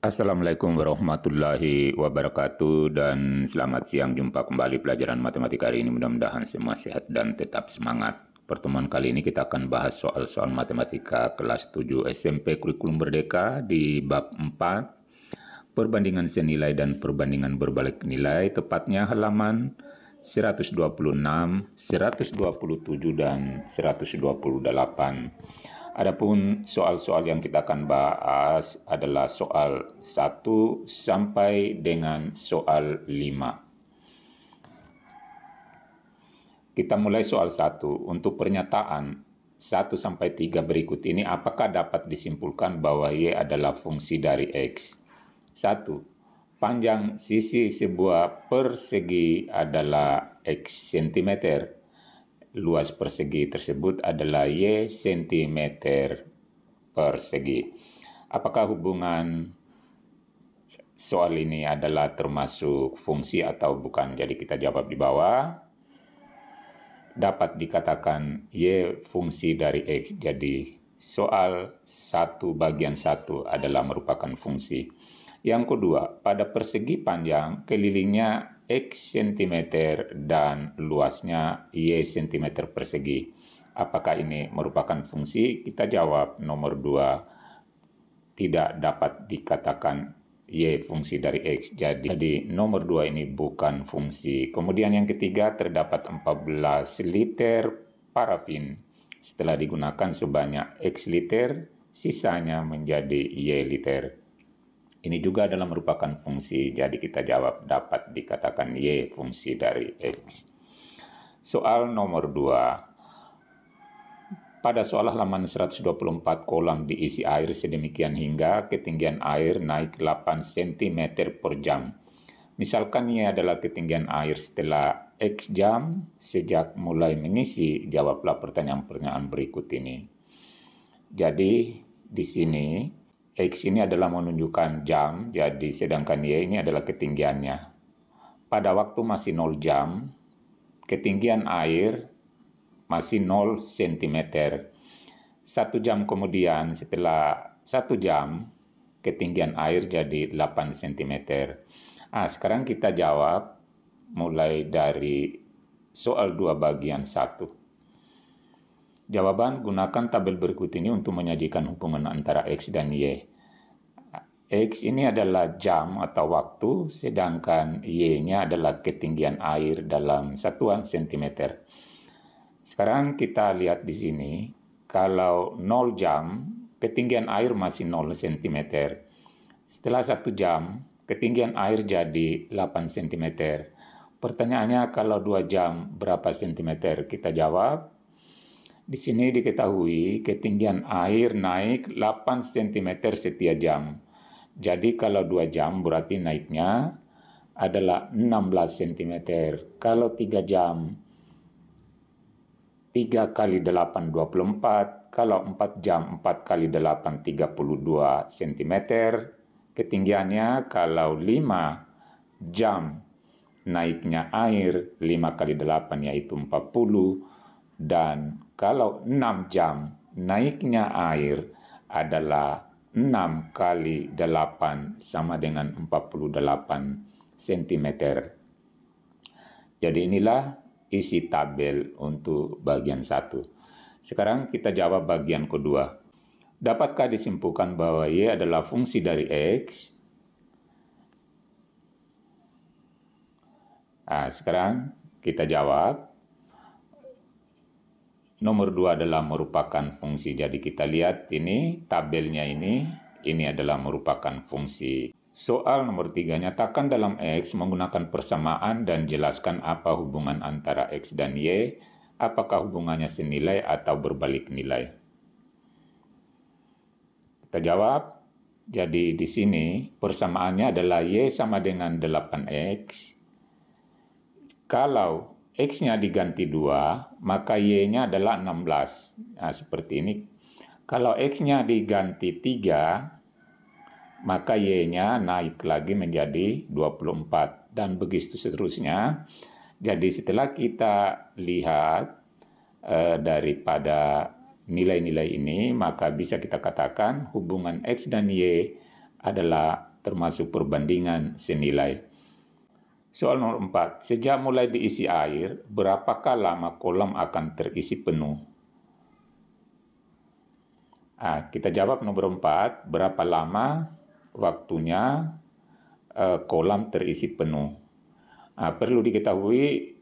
Assalamualaikum warahmatullahi wabarakatuh dan selamat siang, jumpa kembali pelajaran matematika hari ini. Mudah-mudahan semua sehat dan tetap semangat. Pertemuan kali ini kita akan bahas soal-soal matematika kelas 7 SMP Kurikulum Merdeka di bab 4, perbandingan senilai dan perbandingan berbalik nilai, tepatnya halaman 126, 127 dan 128. Adapun soal-soal yang kita akan bahas adalah soal 1 sampai dengan soal 5. Kita mulai soal 1. Untuk pernyataan 1 sampai 3 berikut ini, apakah dapat disimpulkan bahwa Y adalah fungsi dari X? 1. Panjang sisi sebuah persegi adalah X cm. Luas persegi tersebut adalah Y cm persegi. Apakah hubungan soal ini adalah termasuk fungsi atau bukan? Jadi kita jawab di bawah. Dapat dikatakan Y fungsi dari X. Jadi soal 1 bagian 1 adalah merupakan fungsi. Yang kedua, pada persegi panjang kelilingnya X cm dan luasnya Y cm persegi. Apakah ini merupakan fungsi? Kita jawab nomor 2, tidak dapat dikatakan Y fungsi dari X. Jadi nomor 2 ini bukan fungsi. Kemudian yang ketiga, terdapat 14 liter parafin. Setelah digunakan sebanyak X liter, sisanya menjadi Y liter. Ini juga adalah merupakan fungsi, jadi kita jawab dapat dikatakan Y fungsi dari X. Soal nomor 2. Pada soal halaman 124 kolam diisi air sedemikian hingga ketinggian air naik 8 cm per jam. Misalkan Y adalah ketinggian air setelah X jam sejak mulai mengisi, jawablah pertanyaan-pertanyaan berikut ini. Jadi di sini X ini adalah menunjukkan jam, jadi sedangkan Y ini adalah ketinggiannya. Pada waktu masih 0 jam, ketinggian air masih 0 cm. 1 jam kemudian, setelah 1 jam, ketinggian air jadi 8 cm. Sekarang kita jawab mulai dari soal 2 bagian 1. Jawaban, gunakan tabel berikut ini untuk menyajikan hubungan antara X dan Y. X ini adalah jam atau waktu, sedangkan Y-nya adalah ketinggian air dalam satuan cm. Sekarang kita lihat di sini, kalau 0 jam, ketinggian air masih 0 cm. Setelah 1 jam, ketinggian air jadi 8 cm. Pertanyaannya, kalau 2 jam berapa cm? Kita jawab. Di sini diketahui ketinggian air naik 8 cm setiap jam. Jadi kalau 2 jam berarti naiknya adalah 16 cm. Kalau 3 jam, 3 kali 8, 24. Kalau 4 jam, 4 kali 8, 32 cm. Ketinggiannya kalau 5 jam naiknya air 5 kali 8 yaitu 40. Dan kalau 6 jam naiknya air adalah 6 kali 8 sama dengan 48 cm. Jadi inilah isi tabel untuk bagian 1. Sekarang kita jawab bagian kedua. Dapatkah disimpulkan bahwa Y adalah fungsi dari X? Sekarang kita jawab. Nomor 2 adalah merupakan fungsi. Jadi kita lihat ini tabelnya ini adalah merupakan fungsi. Soal nomor 3, nyatakan dalam X menggunakan persamaan dan jelaskan apa hubungan antara X dan Y. Apakah hubungannya senilai atau berbalik nilai? Kita jawab. Jadi di sini persamaannya adalah Y sama dengan 8X. Kalau X-nya diganti 2, maka Y-nya adalah 16. Seperti ini. Kalau X-nya diganti 3, maka Y-nya naik lagi menjadi 24. Dan begitu seterusnya. Jadi setelah kita lihat daripada nilai-nilai ini, maka bisa kita katakan hubungan X dan Y adalah termasuk perbandingan senilai. Soal nomor 4. Sejak mulai diisi air, berapakah lama kolam akan terisi penuh? Kita jawab nomor 4. Berapa lama waktunya kolam terisi penuh? Perlu diketahui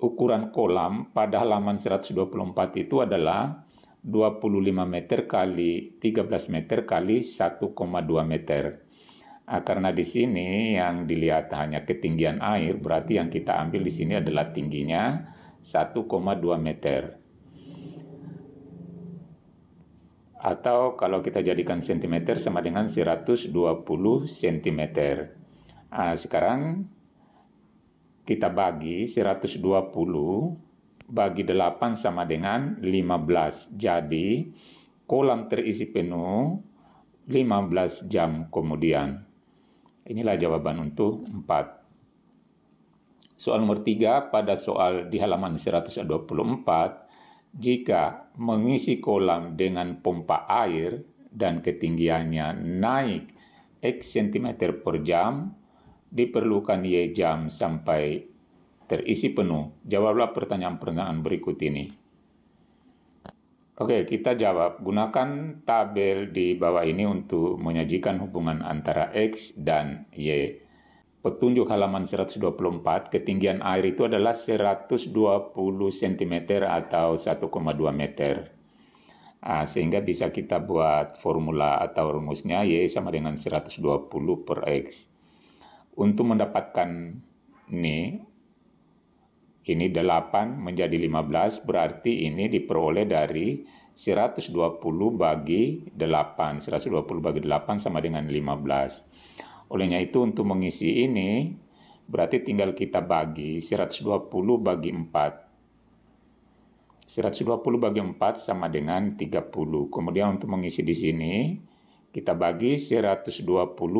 ukuran kolam pada halaman 124 itu adalah 25 meter kali 13 meter kali 1,2 meter. Karena di sini yang dilihat hanya ketinggian air, berarti yang kita ambil di sini adalah tingginya 1,2 meter. Atau kalau kita jadikan sentimeter sama dengan 120 cm. Sekarang kita bagi 120 bagi 8 sama dengan 15. Jadi kolam terisi penuh 15 jam kemudian. Inilah jawaban untuk 4. Soal nomor 3 pada soal di halaman 124. Jika mengisi kolam dengan pompa air dan ketinggiannya naik X cm per jam, diperlukan Y jam sampai terisi penuh. Jawablah pertanyaan-pertanyaan berikut ini. Oke, kita jawab. Gunakan tabel di bawah ini untuk menyajikan hubungan antara X dan Y. Petunjuk halaman 124, ketinggian air itu adalah 120 cm atau 1,2 meter. Sehingga bisa kita buat formula atau rumusnya Y sama dengan 120 per X. Untuk mendapatkan ini 8 menjadi 15, berarti ini diperoleh dari 120 bagi 8. 120 bagi 8 sama dengan 15. Olehnya itu untuk mengisi ini berarti tinggal kita bagi 120 bagi 4. 120 bagi 4 sama dengan 30. Kemudian untuk mengisi di sini kita bagi 120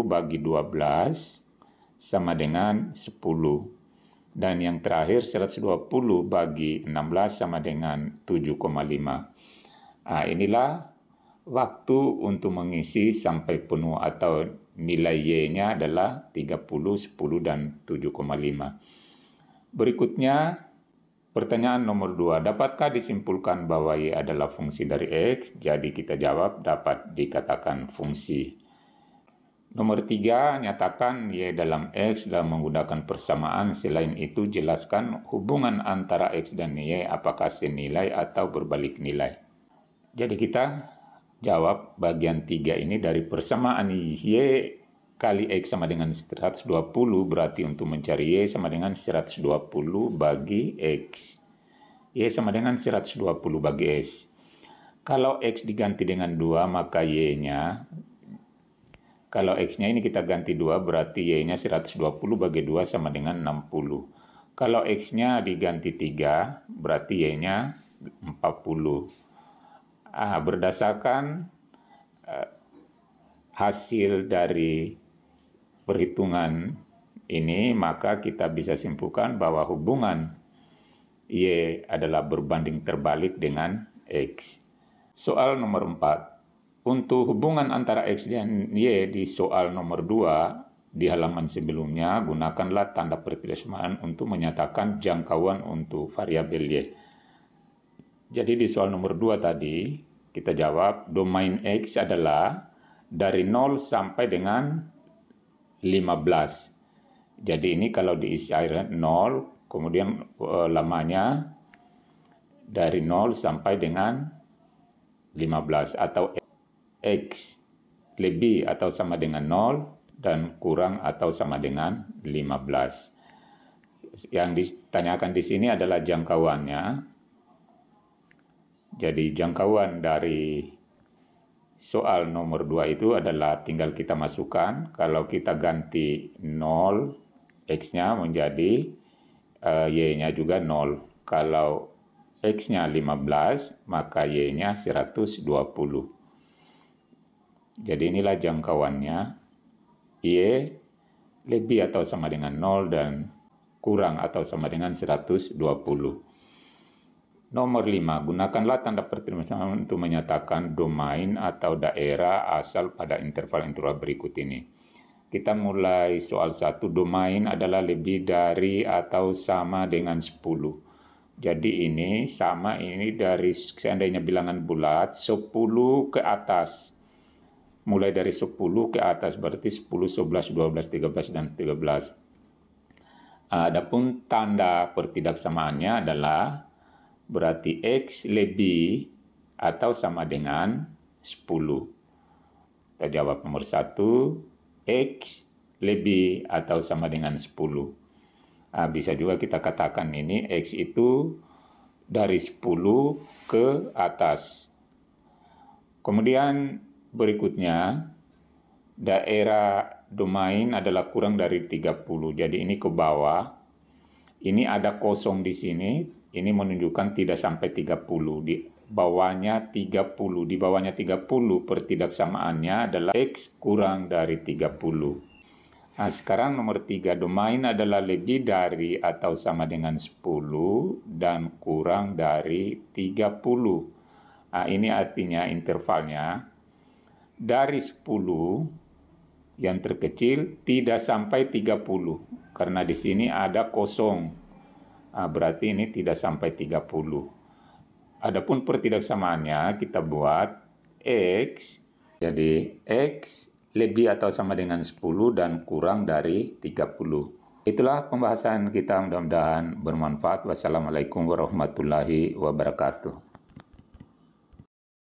bagi 12 sama dengan 10. Dan yang terakhir 120 bagi 16 sama dengan 7,5. Inilah waktu untuk mengisi sampai penuh atau nilai Y-nya adalah 30, 10, dan 7,5. Berikutnya, pertanyaan nomor 2. Dapatkah disimpulkan bahwa Y adalah fungsi dari X? Jadi kita jawab dapat dikatakan fungsi. Nomor 3, nyatakan Y dalam X dalam menggunakan persamaan. Selain itu, jelaskan hubungan antara X dan Y apakah senilai atau berbalik nilai. Jadi kita jawab bagian 3 ini dari persamaan Y kali X sama dengan 120, berarti untuk mencari Y sama dengan 120 bagi X. Y sama dengan 120 bagi X. Kalau X diganti dengan 2, maka Y-nya, kalau X-nya ini kita ganti 2, berarti Y-nya 120 bagi 2 sama dengan 60. Kalau X-nya diganti 3, berarti Y-nya 40. Berdasarkan hasil dari perhitungan ini, maka kita bisa simpulkan bahwa hubungan Y adalah berbanding terbalik dengan X. Soal nomor 4. Untuk hubungan antara X dan Y di soal nomor 2 di halaman sebelumnya, gunakanlah tanda persamaan untuk menyatakan jangkauan untuk variabel Y. Jadi di soal nomor 2 tadi, kita jawab domain X adalah dari 0 sampai dengan 15. Jadi ini kalau diisi air 0, kemudian lamanya dari 0 sampai dengan 15. Atau X lebih atau sama dengan 0 dan kurang atau sama dengan 15. Yang ditanyakan di sini adalah jangkauannya. Jadi jangkauan dari soal nomor 2 itu adalah tinggal kita masukkan. Kalau kita ganti 0, X-nya menjadi Y-nya juga 0. Kalau X-nya 15, maka Y-nya 120. Jadi inilah jangkauannya. Y lebih atau sama dengan 0 dan kurang atau sama dengan 120. Nomor 5, gunakanlah tanda persamaan untuk menyatakan domain atau daerah asal pada interval-interval berikut ini. Kita mulai soal 1. Domain adalah lebih dari atau sama dengan 10. Jadi ini sama, ini dari seandainya bilangan bulat 10 ke atas. Mulai dari 10 ke atas berarti 10, 11, 12, 13, dan 13. Adapun tanda pertidaksamaannya adalah berarti X lebih atau sama dengan 10. Kita jawab nomor 1, X lebih atau sama dengan 10. Bisa juga kita katakan ini X itu dari 10 ke atas. Kemudian berikutnya, daerah domain adalah kurang dari 30. Jadi ini ke bawah. Ini ada kosong di sini. Ini menunjukkan tidak sampai 30. Di bawahnya 30. Di bawahnya 30 pertidaksamaannya adalah X kurang dari 30. Nah, sekarang nomor 3, domain adalah lebih dari atau sama dengan 10 dan kurang dari 30. Nah, ini artinya intervalnya dari 10 yang terkecil tidak sampai 30. Karena di sini ada kosong. Berarti ini tidak sampai 30. Adapun pertidaksamaannya kita buat X. Jadi X lebih atau sama dengan 10 dan kurang dari 30. Itulah pembahasan kita, mudah-mudahan bermanfaat. Wassalamualaikum warahmatullahi wabarakatuh.